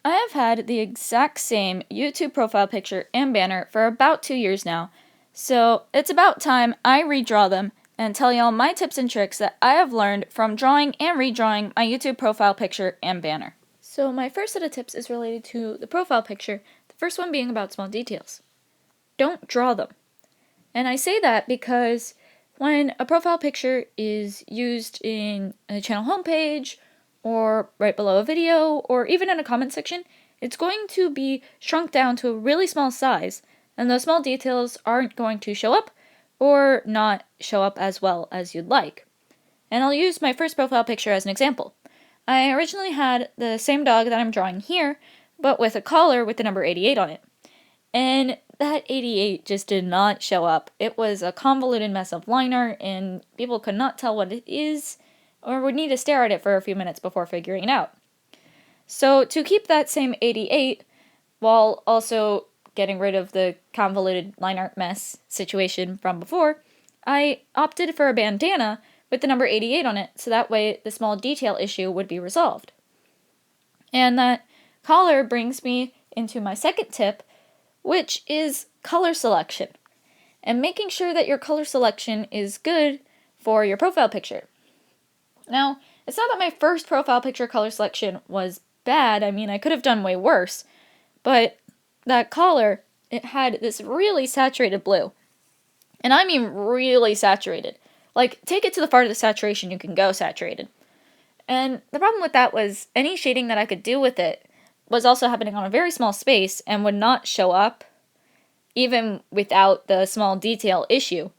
I have had the exact same YouTube profile picture and banner for about 2 years now, so it's about time I redraw them and tell y'all my tips and tricks that I have learned from drawing and redrawing my YouTube profile picture and banner. So my first set of tips is related to the profile picture, the first one being about small details. Don't draw them. And I say that because when a profile picture is used in a channel homepage, or right below a video, or even in a comment section, it's going to be shrunk down to a really small size, and those small details aren't going to show up, or not show up as well as you'd like. And I'll use my first profile picture as an example. I originally had the same dog that I'm drawing here, but with a collar with the number 88 on it. And that 88 just did not show up. It was a convoluted mess of line art, and people could not tell what it is, or would need to stare at it for a few minutes before figuring it out. So to keep that same 88, while also getting rid of the convoluted line art mess situation from before, I opted for a bandana with the number 88 on it, so that way the small detail issue would be resolved. And that collar brings me into my second tip, which is color selection, and making sure that your color selection is good for your profile picture. Now, it's not that my first profile picture color selection was bad. I mean, I could have done way worse, but that collar, it had this really saturated blue. And I mean really saturated. Like, take it to the part of the saturation you can go saturated. And the problem with that was any shading that I could do with it was also happening on a very small space and would not show up even without the small detail issue,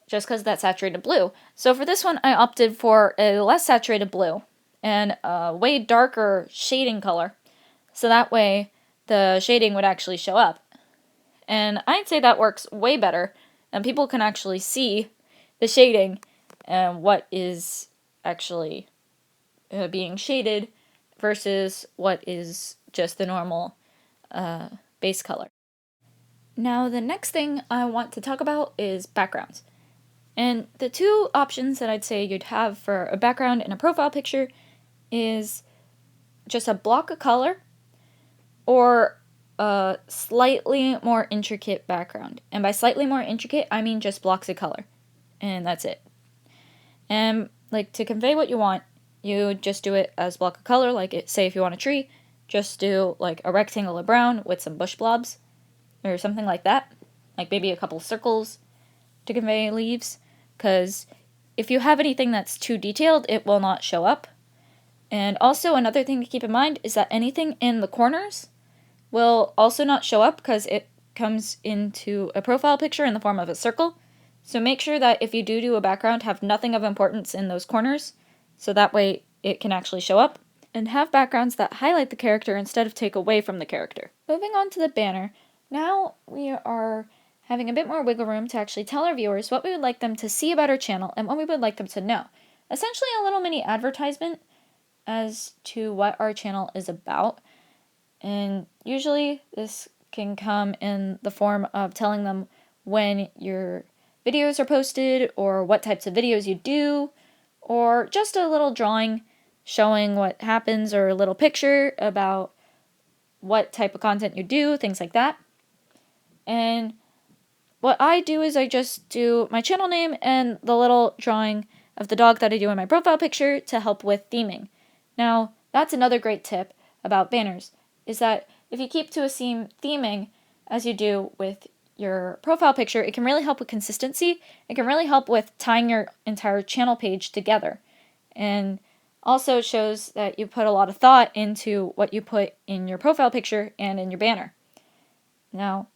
just because of that saturated blue. So for this one, I opted for a less saturated blue and a way darker shading color, so that way the shading would actually show up. And I'd say that works way better, and people can actually see the shading and what is actually being shaded versus what is just the normal base color. Now, the next thing I want to talk about is backgrounds. And the two options that I'd say you'd have for a background in a profile picture is just a block of color or a slightly more intricate background. And by slightly more intricate, I mean just blocks of color. And that's it. And like to convey what you want, you just do it as block of color. Like say if you want a tree, just do like a rectangle of brown with some bush blobs or something like that. Like maybe a couple circles to convey leaves. Because if you have anything that's too detailed, it will not show up. And also another thing to keep in mind is that anything in the corners will also not show up because it comes into a profile picture in the form of a circle. So make sure that if you do a background, have nothing of importance in those corners, so that way it can actually show up. And have backgrounds that highlight the character instead of take away from the character. Moving on to the banner, now we are having a bit more wiggle room to actually tell our viewers what we would like them to see about our channel and what we would like them to know. Essentially a little mini advertisement as to what our channel is about. And usually this can come in the form of telling them when your videos are posted or what types of videos you do, or just a little drawing showing what happens or a little picture about what type of content you do, things like that. And what I do is I just do my channel name and the little drawing of the dog that I do in my profile picture to help with theming. Now, that's another great tip about banners, is that if you keep to a same theming as you do with your profile picture, it can really help with consistency. It can really help with tying your entire channel page together. And also shows that you put a lot of thought into what you put in your profile picture and in your banner. Now,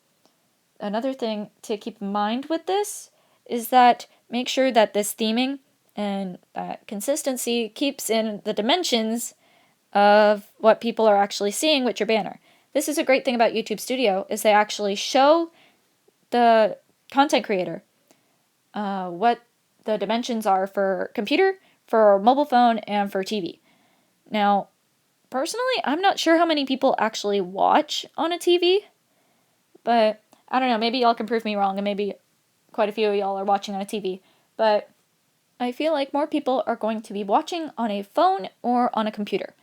another thing to keep in mind with this is that make sure that this theming and consistency keeps in the dimensions of what people are actually seeing with your banner. This is a great thing about YouTube Studio, is they actually show the content creator what the dimensions are for computer, for mobile phone, and for TV. Now, personally, I'm not sure how many people actually watch on a TV, but I don't know, maybe y'all can prove me wrong, and maybe quite a few of y'all are watching on a TV, but I feel like more people are going to be watching on a phone or on a computer.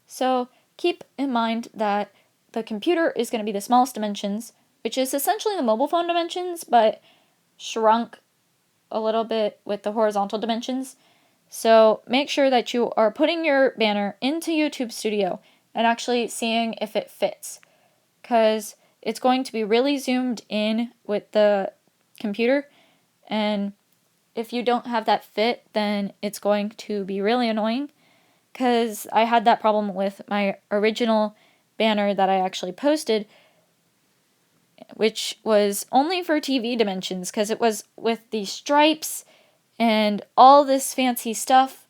So keep in mind that the computer is going to be the smallest dimensions, which is essentially the mobile phone dimensions, but shrunk a little bit with the horizontal dimensions. So make sure that you are putting your banner into YouTube Studio and actually seeing if it fits, because it's going to be really zoomed in with the computer, and if you don't have that fit, then it's going to be really annoying, because I had that problem with my original banner that I actually posted, which was only for TV dimensions, because it was with the stripes and all this fancy stuff,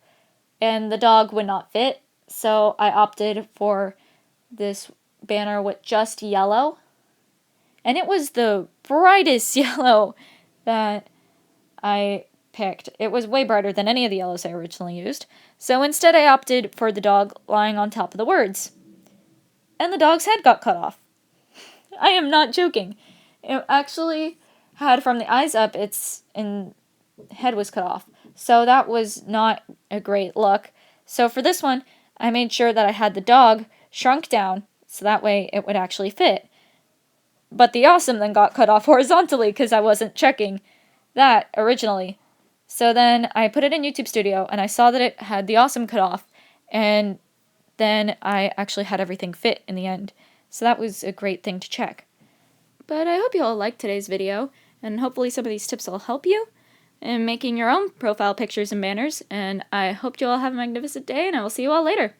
and the dog would not fit. So I opted for this banner with just yellow, and it was the brightest yellow that I picked. It was way brighter than any of the yellows I originally used. So instead I opted for the dog lying on top of the words, and the dog's head got cut off. I am not joking. It actually had, from the eyes up, its head was cut off. So that was not a great look. So for this one, I made sure that I had the dog shrunk down so that way it would actually fit. But the awesome then got cut off horizontally because I wasn't checking that originally. So then I put it in YouTube Studio and I saw that it had the awesome cut off, and then I actually had everything fit in the end. So that was a great thing to check. But I hope you all liked today's video, and hopefully some of these tips will help you in making your own profile pictures and banners, and I hope you all have a magnificent day, and I will see you all later.